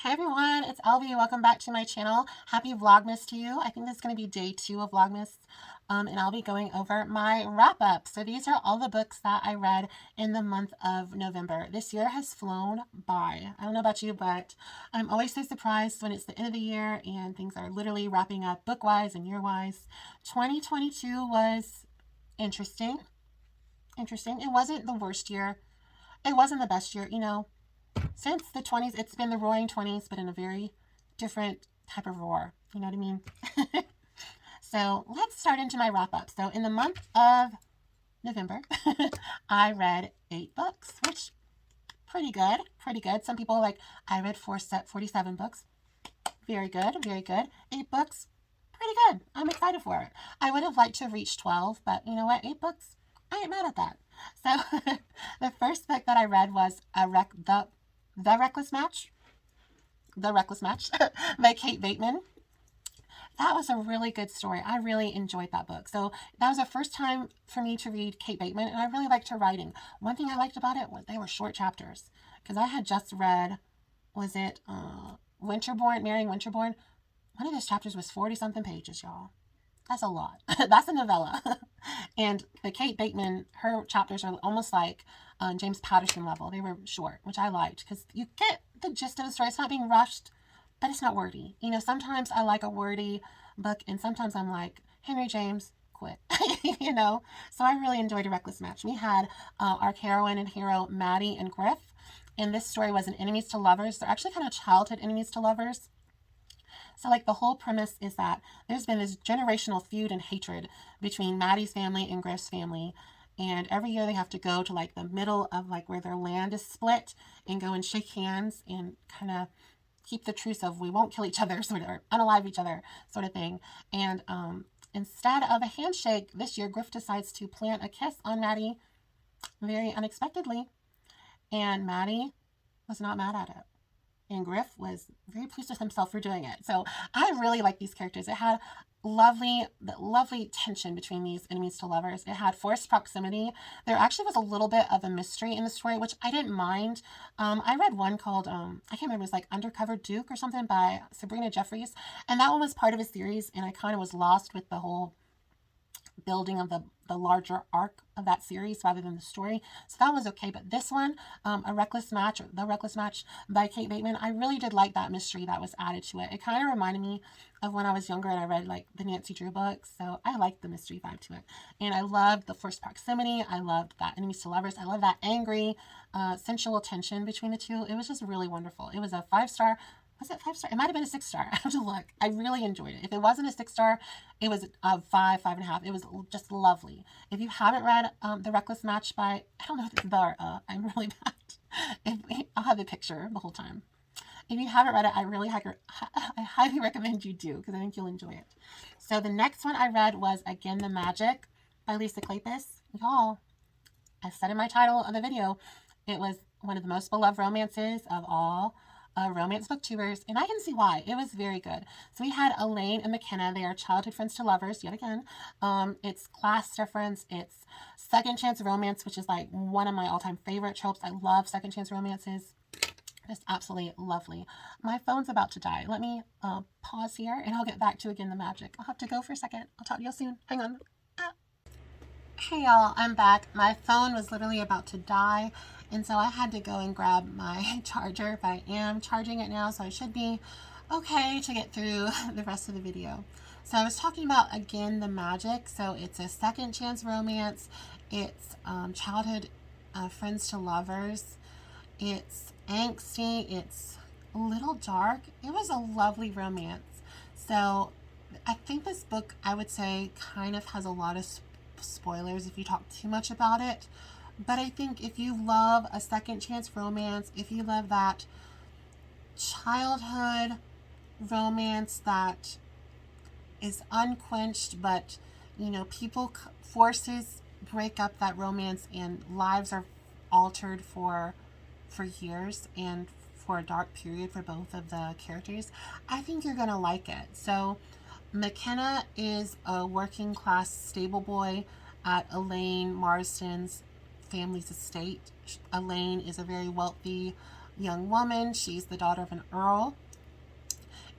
Hi everyone, it's Elvie. Welcome back to my channel. Happy Vlogmas to you. I think this is going to be day 2 of Vlogmas, and I'll be going over my wrap-up. So these are all the books that I read in the month of November. This year has flown by. I don't know about you, but I'm always so surprised when it's the end of the year and things are literally wrapping up book-wise and year-wise. 2022 was interesting. It wasn't the worst year. It wasn't the best year, since the 20s, it's been the roaring 20s, but in a very different type of roar. You know what I mean? So let's start into my wrap up. So in the month of November, I read 8 books, which pretty good, pretty good. Some people are like, I read 47 books. Very good, very good. 8 books, pretty good. I'm excited for it. I would have liked to have reached 12, but you know what? 8 books, I ain't mad at that. So the first book that I read was The Reckless Match by Kate Bateman. That was a really good story. I really enjoyed that book. So that was the first time for me to read Kate Bateman, and I really liked her writing. One thing I liked about it was they were short chapters, because I had just read, was it Winterborn, Marrying Winterborn? One of those chapters was 40-something pages, y'all. That's a lot. That's a novella. And the Kate Bateman, her chapters are almost like James Patterson level. They were short, which I liked, because you get the gist of the story. It's not being rushed, but it's not wordy. Sometimes I like a wordy book, and sometimes I'm like, Henry James, quit. So I really enjoyed A Reckless Match. We had our heroine and hero, Maddie and Griff, and this story was an enemies to lovers. They're actually kind of childhood enemies to lovers. So, like, the whole premise is that there's been this generational feud and hatred between Maddie's family and Griff's family. And every year they have to go to, like, the middle of, like, where their land is split and go and shake hands and kind of keep the truce of we won't kill each other, sort of, or unalive each other, sort of thing. And instead of a handshake, this year Griff decides to plant a kiss on Maddie very unexpectedly. And Maddie was not mad at it. And Griff was very pleased with himself for doing it. So I really like these characters. It had lovely tension between these enemies to lovers. It had forced proximity. There actually was a little bit of a mystery in the story, which I didn't mind. I read one called, I can't remember, it was like Undercover Duke or something by Sabrina Jeffries. And that one was part of a series, and I kind of was lost with the whole building of the larger arc of that series rather than the story. So that was okay. But this one, A Reckless Match, or The Reckless Match by Kate Bateman, I really did like that mystery that was added to it. It kind of reminded me of when I was younger and I read like the Nancy Drew books. So I liked the mystery vibe to it. And I loved the forced proximity. I loved that enemies to lovers. I love that angry, sensual tension between the two. It was just really wonderful. It was a 5-star. Was it 5-star? It might have been a 6-star. I have to look. I really enjoyed it. If it wasn't a 6-star, it was a 5, 5.5. It was just lovely. If you haven't read The Reckless Match by, I don't know if it's the, I'm really bad. I'll have the picture the whole time. If you haven't read it, I highly recommend you do, because I think you'll enjoy it. So the next one I read was Again the Magic by Lisa Kleypas. Y'all, I said in my title of the video, it was one of the most beloved romances of all romance booktubers, and I can see why. It was very good. So we had Elaine and McKenna. They are childhood friends to lovers, yet again. It's class difference. It's second chance romance, which is like one of my all-time favorite tropes. I love second chance romances. It's absolutely lovely. My phone's about to die. Let me pause here, and I'll get back to Again the Magic. I'll have to go for a second. I'll talk to you soon. Hang on. Hey y'all, I'm back. My phone was literally about to die, and so I had to go and grab my charger, but I am charging it now, so I should be okay to get through the rest of the video. So I was talking about Again the Magic. So it's a second chance romance. It's childhood friends to lovers. It's angsty. It's a little dark. It was a lovely romance. So I think this book, I would say, kind of has a lot of spoilers if you talk too much about it. But I think if you love a second chance romance, if you love that childhood romance that is unquenched, but forces break up that romance and lives are altered for years and for a dark period for both of the characters, I think you're gonna like it. So McKenna is a working class stable boy at Elaine Marston's family's estate. Elaine is a very wealthy young woman. She's the daughter of an earl.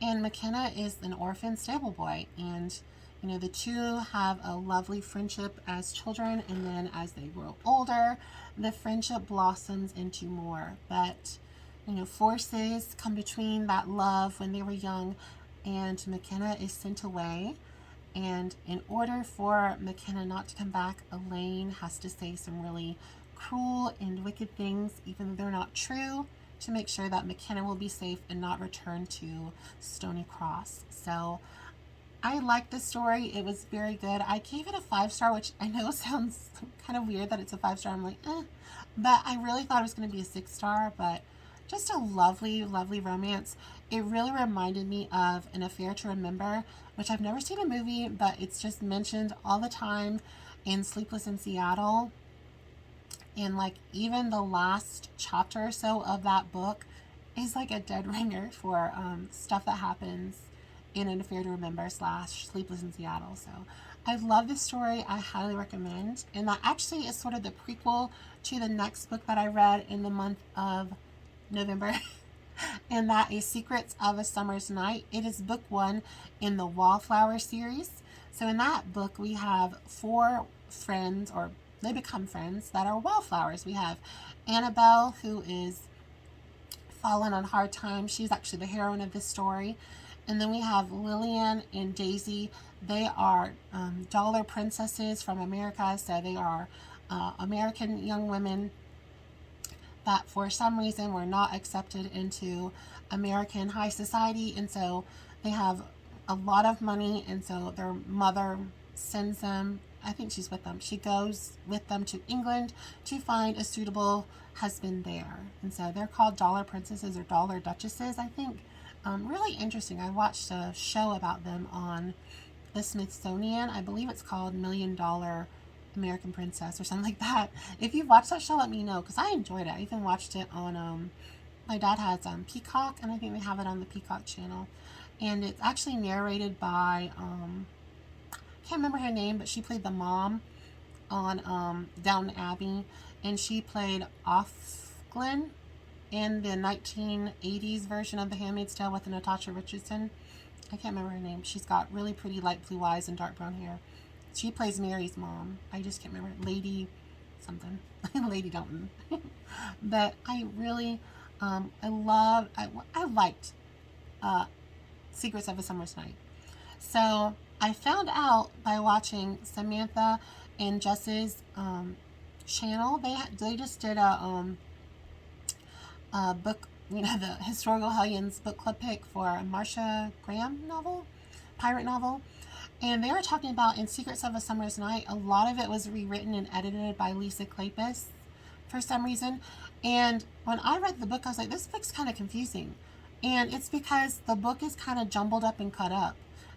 And McKenna is an orphan stable boy. And, you know, the two have a lovely friendship as children. And then as they grow older, the friendship blossoms into more. But, you know, forces come between that love when they were young. And McKenna is sent away. And in order for McKenna not to come back, Elaine has to say some really cruel and wicked things, even though they're not true, to make sure that McKenna will be safe and not return to Stony Cross. So I liked this story. It was very good. I gave it a 5-star, which I know sounds kind of weird that it's a 5-star. I'm like, but I really thought it was going to be a 6-star, but just a lovely, lovely romance. It really reminded me of An Affair to Remember, which I've never seen a movie, but it's just mentioned all the time in Sleepless in Seattle. And like even the last chapter or so of that book is like a dead ringer for stuff that happens in An Affair to Remember / Sleepless in Seattle. So I love this story. I highly recommend. And that actually is sort of the prequel to the next book that I read in the month of November. And that is Secrets of a Summer's Night. It is book 1 in the Wallflower series. So in that book we have 4 friends, or they become friends, that are wallflowers. We have Annabelle, who is fallen on hard times. She's actually the heroine of this story. And then we have Lillian and Daisy. They are dollar princesses from America. So they are American young women that for some reason were not accepted into American high society. And so they have a lot of money. And so their mother sends them, I think she's with them. She goes with them to England to find a suitable husband there. And so they're called dollar princesses or dollar duchesses, I think. Really interesting. I watched a show about them on the Smithsonian. I believe it's called $1 Million American Princess or something like that. If you've watched that show, let me know, because I enjoyed it. I even watched it on, my dad has Peacock, and I think they have it on the Peacock channel. And it's actually narrated by, can't remember her name, but she played the mom on Downton Abbey, and she played Offglen in the 1980s version of The Handmaid's Tale with Natasha Richardson. I can't remember her name. She's got really pretty light blue eyes and dark brown hair. She plays Mary's mom. I just can't remember. Lady something. Lady Downton. But I really, I liked Secrets of a Summer's Night. So I found out by watching Samantha and Jess's channel. They just did a book, you know, the Historical Hellions book club pick for a Marcia Graham novel, pirate novel. And they were talking about in Secrets of a Summer's Night, a lot of it was rewritten and edited by Lisa Kleypas for some reason. And when I read the book, I was like, this book's kind of confusing. And it's because the book is kind of jumbled up and cut up,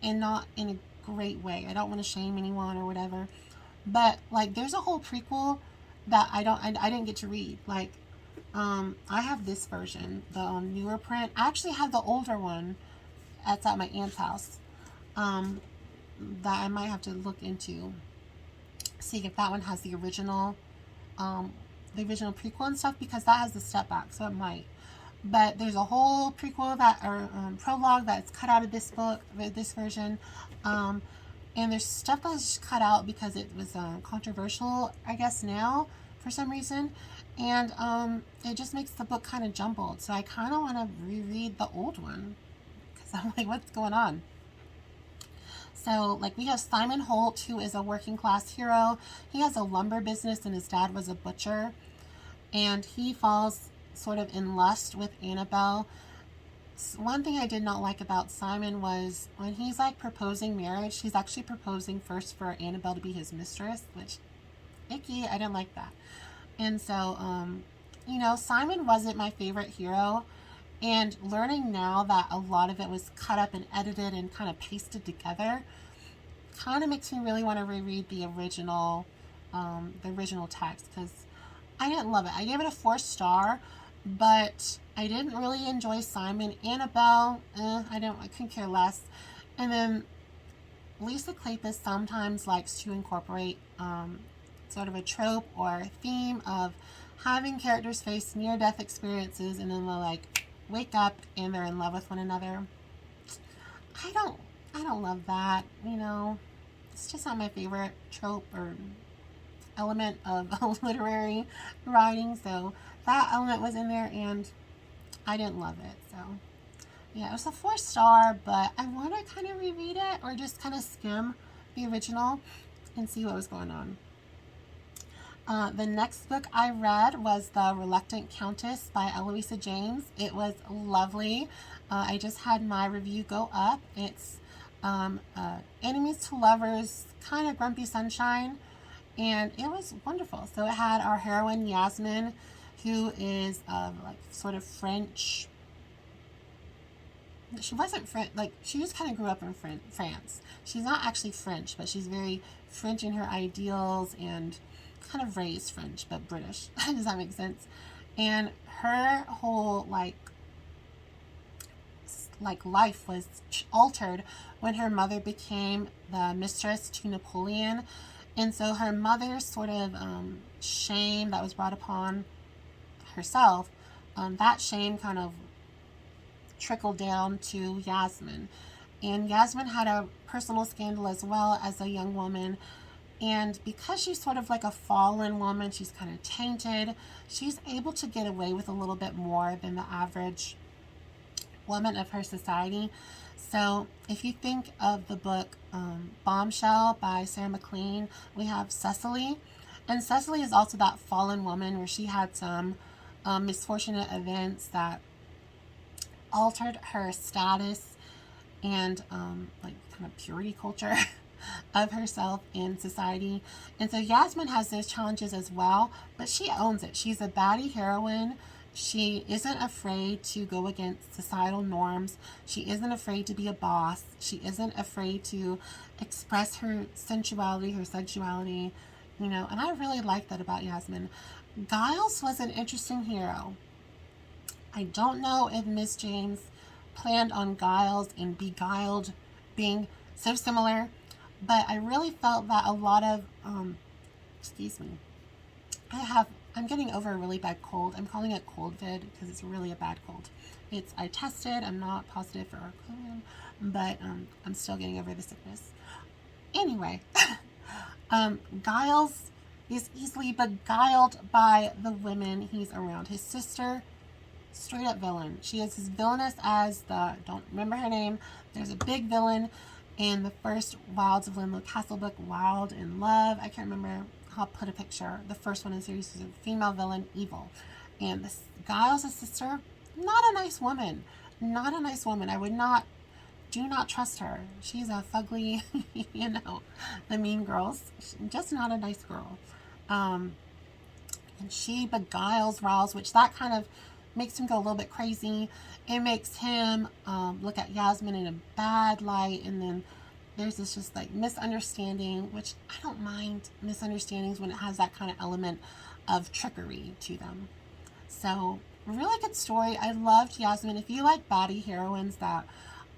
and not in a great way. I don't want to shame anyone or whatever, but like there's a whole prequel that I didn't get to read. Like I have this version, the newer print. I actually have the older one that's at my aunt's house. That I might have to look into, see if that one has the original prequel and stuff, because that has the step back, so it might. But there's a whole prequel that, or prologue, that's cut out of this book, this version, and there's stuff that's cut out because it was controversial, I guess, now for some reason, and it just makes the book kind of jumbled. So I kind of want to reread the old one, because I'm like, what's going on? So, like, we have Simon Holt, who is a working class hero. He has a lumber business, and his dad was a butcher. And he falls sort of in lust with Annabelle. One thing I did not like about Simon was when he's, like, proposing marriage, he's actually proposing first for Annabelle to be his mistress, which, icky, I didn't like that. And so, you know, Simon wasn't my favorite hero. And learning now that a lot of it was cut up and edited and kind of pasted together kind of makes me really want to reread the original text, because I didn't love it. I gave it a 4-star, but I didn't really enjoy Simon. Annabelle, I couldn't care less. And then Lisa Kleypas sometimes likes to incorporate sort of a trope or theme of having characters face near-death experiences and then they'll like wake up and they're in love with one another. I don't love that, you know. It's just not my favorite trope or element of literary writing. So that element was in there and I didn't love it. So yeah, it was a 4-star, but I want to kind of reread it or just kind of skim the original and see what was going on. The next book I read was The Reluctant Countess by Eloisa James. It was lovely. I just had my review go up. It's enemies to lovers, kind of grumpy sunshine, and it was wonderful. So it had our heroine Yasmin, who is like sort of French. She wasn't French, like she just kind of grew up in France. She's not actually French, but she's very French in her ideals and kind of raised French, but British. Does that make sense? And her whole like life was altered when her mother became the mistress to Napoleon. And so her mother's sort of shame that was brought upon herself, that shame kind of trickled down to Yasmin. And Yasmin had a personal scandal as well as a young woman. And because she's sort of like a fallen woman, she's kind of tainted, she's able to get away with a little bit more than the average woman of her society. So if you think of the book Bombshell by Sarah MacLean, we have Cecily. And Cecily is also that fallen woman where she had some misfortunate events that altered her status and like kind of purity culture of herself in society. And so Yasmin has those challenges as well, but she owns it. She's a baddie heroine. She isn't afraid to go against societal norms. She isn't afraid to be a boss. She isn't afraid to express her sensuality, her sexuality, you know, and I really like that about Yasmin. Giles was an interesting hero. I don't know if Miss James planned on Giles and Beguiled being so similar, but I really felt that a lot of, excuse me, I'm getting over a really bad cold. I'm calling it cold vid because it's really a bad cold. I tested, I'm not positive for COVID, but I'm still getting over the sickness. Anyway, Giles is easily beguiled by the women he's around. His sister, straight up villain. She is as villainous as don't remember her name. There's a big villain in the first Wilds of Linlow Castle book, Wild in Love. I can't remember. I'll put a picture. The first one in the series is a female villain, evil. And this Giles' sister, not a nice woman. Not a nice woman. Do not trust her. She's a fugly, you know, the mean girls. Just not a nice girl. And she beguiles Riles, which that kind of makes him go a little bit crazy. It makes him look at Yasmin in a bad light, and then there's this just like misunderstanding, which I don't mind misunderstandings when it has that kind of element of trickery to them. So really good story. I loved Yasmin. If you like baddie heroines that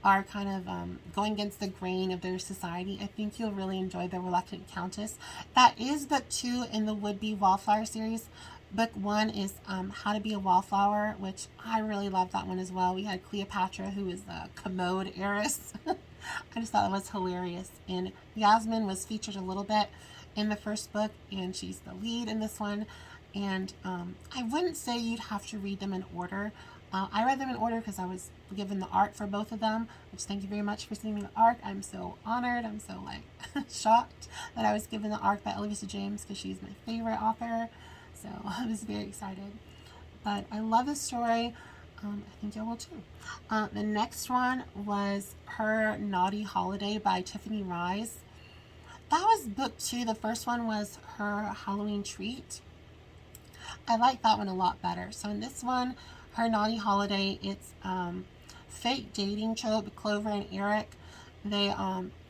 are kind of going against the grain of their society, I think you'll really enjoy The Reluctant Countess. That is book 2 in the Would-Be Wallflower series. Book 1 is How to Be a Wallflower, which I really love that one as well. We had Cleopatra, who is the commode heiress. I just thought it was hilarious. And Yasmin was featured a little bit in the first book, and she's the lead in this one. And I wouldn't say you'd have to read them in order. I read them in order because I was given the ARC for both of them, which thank you very much for sending me the ARC. I'm so honored. I'm so like shocked that I was given the ARC by Eloisa James because she's my favorite author. So I was very excited. But I love this story. I think you will too. The next one was Her Naughty Holiday by Tiffany Rise. That was book 2. The first one was Her Halloween Treat. I like that one a lot better. So in this one, Her Naughty Holiday, it's fake dating trope. Clover and Eric.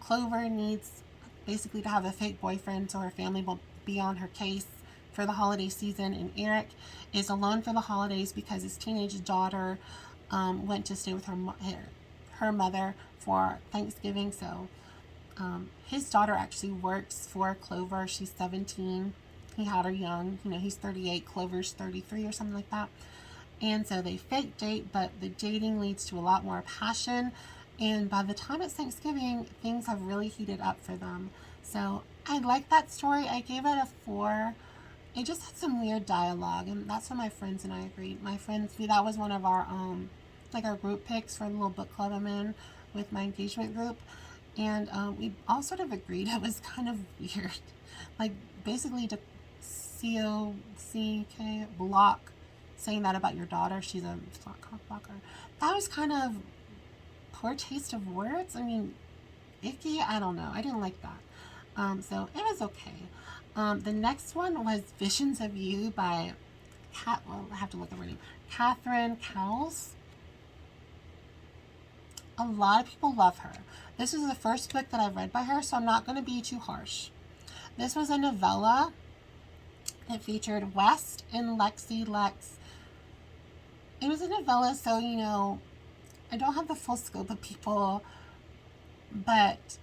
Clover needs basically to have a fake boyfriend so her family will be on her case for the holiday season, and Eric is alone for the holidays because his teenage daughter went to stay with her mother for Thanksgiving. So his daughter actually works for Clover. She's 17, he had her young. You know, he's 38, Clover's 33 or something like that. And so they fake date, but the dating leads to a lot more passion. And by the time it's Thanksgiving, things have really heated up for them. So I like that story. I gave it a 4. It just had some weird dialogue, and that's what my friends and I agreed. My friends, that was one of our like our group picks for the little book club I'm in with my engagement group, and we all sort of agreed it was kind of weird. Like basically to COCK block saying that about your daughter. She's a cock blocker. That was kind of poor taste of words. I mean, icky. I don't know. I didn't like that. So it was okay. The next one was Visions of You by I have to look up her name. Catherine Cowles. A lot of people love her. This is the first book that I've read by her, so I'm not going to be too harsh. This was a novella. It featured West and Lexi Lex. It was a novella, so, you know, I don't have the full scope of people, but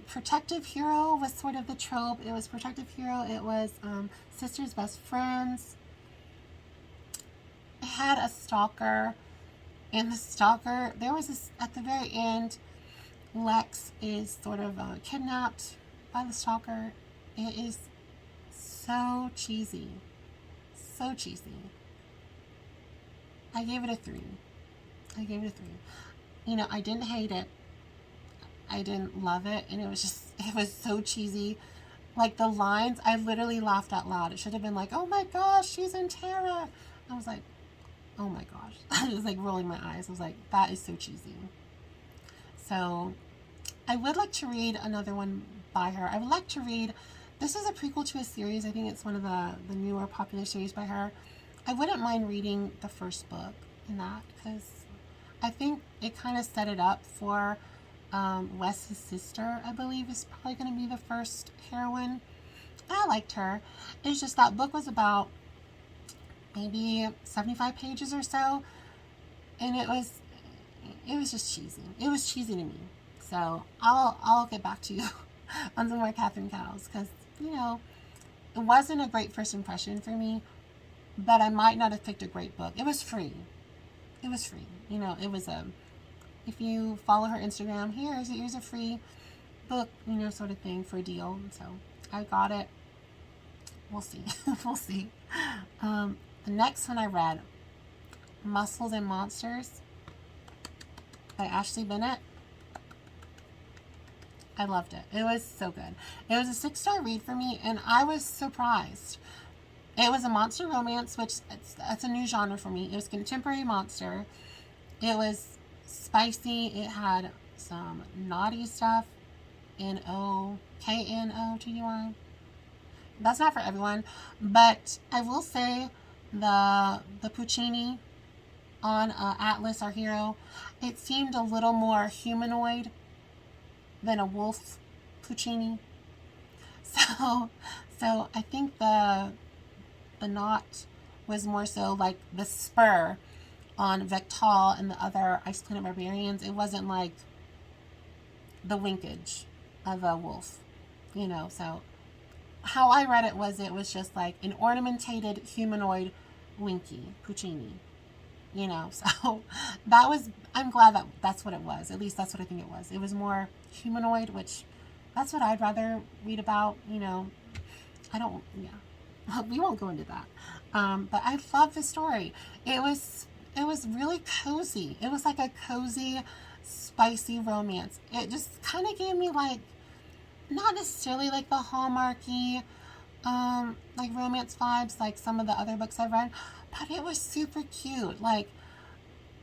protective hero was sort of the trope. It was protective hero. It was sisters best friends. It had a stalker, and the stalker, there was this, at the very end, Lex is sort of kidnapped by the stalker. It is so cheesy. So cheesy. I gave it a 3. You know, I didn't hate it. I didn't love it, and it was so cheesy. Like the lines, I literally laughed out loud. It should have been like, oh my gosh, she's in terror. I was like, oh my gosh. I was like rolling my eyes. I was like, that is so cheesy. So I would like to read another one by her. I would like to read, this is a prequel to a series. I think it's one of the newer popular series by her. I wouldn't mind reading the first book in that, because I think it kind of set it up for Wes's sister, I believe, is probably going to be the first heroine. I liked her. It's just that book was about maybe 75 pages or so, and it was just cheesy. It was cheesy to me. So I'll get back to you on some more Catherine Cowles, because, you know, it wasn't a great first impression for me, but I might not have picked a great book. It was free. You know, it was if you follow her Instagram, here's a free book, you know, sort of thing for a deal. So I got it. We'll see. We'll see. The next one I read, Muscles and Monsters by Ashley Bennett. I loved it. It was so good. It was a 6-star read for me, and I was surprised. It was a monster romance, which that's a new genre for me. It was contemporary monster. It was spicy. It had some naughty stuff. Knoktdy. That's not for everyone, but I will say the Puccini on Atlas, our hero, it seemed a little more humanoid than a wolf Puccini. So I think the knot was more so like the spur on Vectal and the other Ice Planet Barbarians. It wasn't like the winkage of a wolf, you know. So how I read it was just like an ornamented humanoid Winky Puccini, you know. So that was, I'm glad that's what it was. At least that's what I think it was. It was more humanoid, which that's what I'd rather read about, you know. We won't go into that. But I love the story. It was really cozy. It was like a cozy, spicy romance. It just kind of gave me like, not necessarily like the Hallmarky, like romance vibes, like some of the other books I've read, but it was super cute. Like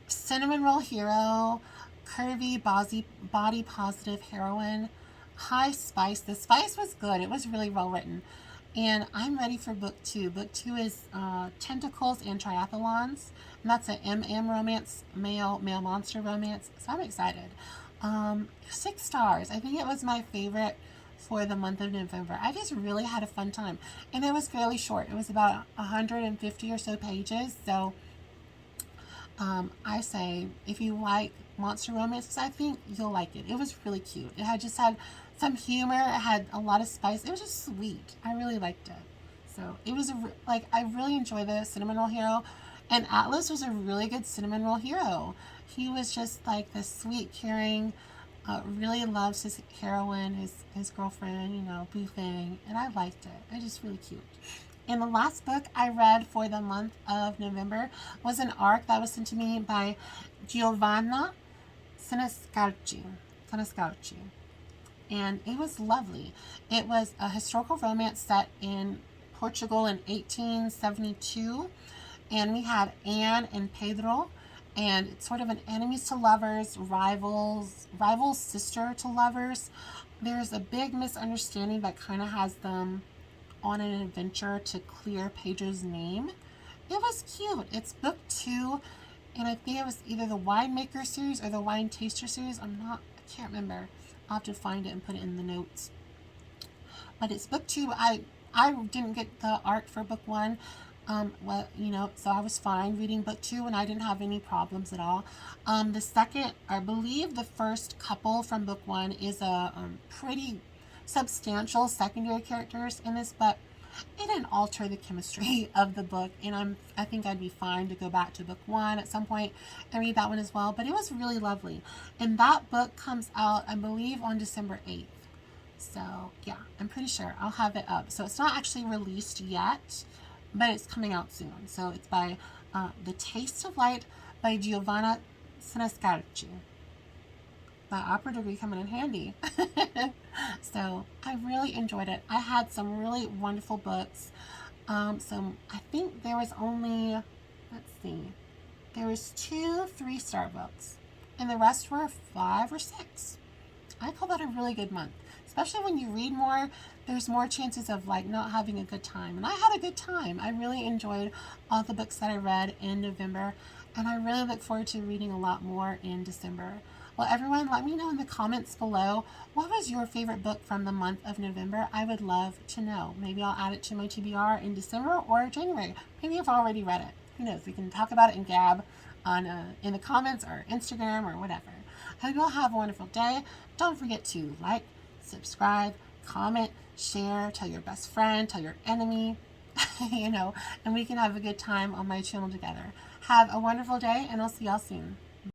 cinnamon roll hero, curvy, body positive heroine, high spice. The spice was good. It was really well written. And I'm ready for book 2. Book 2 is Tentacles and Triathlons. And that's an MM romance, male monster romance. So I'm excited. 6 stars. I think it was my favorite for the month of November. I just really had a fun time. And it was fairly short. It was about 150 or so pages. So I say, if you like monster romances, I think you'll like it. It was really cute. It had some humor. It had a lot of spice. It was just sweet. I really liked it. So it was like, I really enjoy the cinnamon roll hero, and Atlas was a really good cinnamon roll hero. He was just like this sweet, caring, really loves his heroine, his girlfriend, you know, Boo Thing, and I liked it. It was just really cute. And the last book I read for the month of November was an arc that was sent to me by Giovanna Senescalchi. And it was lovely. It was a historical romance set in Portugal in 1872. And we had Anne and Pedro. And it's sort of an enemies to lovers, rivals sister to lovers. There's a big misunderstanding that kind of has them on an adventure to clear Pedro's name. It was cute. It's book 2, and I think it was either the winemaker series or the wine taster series. I can't remember. I'll have to find it and put it in the notes. But it's book 2. I didn't get the art for book 1. Well, you know, so I was fine reading book 2, and I didn't have any problems at all. The second, I believe the first couple from book 1 is a pretty substantial secondary characters in this, but it didn't alter the chemistry of the book, and I think I'd be fine to go back to book 1 at some point and read that one as well. But it was really lovely, and that book comes out, I believe, on December 8th. So yeah, I'm pretty sure I'll have it up. So it's not actually released yet, but it's coming out soon. So it's by The Taste of Light by Giovanna Senescalchi. My opera degree coming in handy. So I really enjoyed it. I had some really wonderful books. I think there was only, let's see, there was 2 3-star books, and the rest were 5 or 6. I call that a really good month. Especially when you read more, there's more chances of like not having a good time. And I had a good time. I really enjoyed all the books that I read in November, and I really look forward to reading a lot more in December. Well, everyone, let me know in the comments below, what was your favorite book from the month of November? I would love to know. Maybe I'll add it to my TBR in December or January. Maybe I've already read it. Who knows? We can talk about it and gab on in the comments or Instagram or whatever. I hope you all have a wonderful day. Don't forget to like, subscribe, comment, share, tell your best friend, tell your enemy, you know, and we can have a good time on my channel together. Have a wonderful day, and I'll see y'all soon.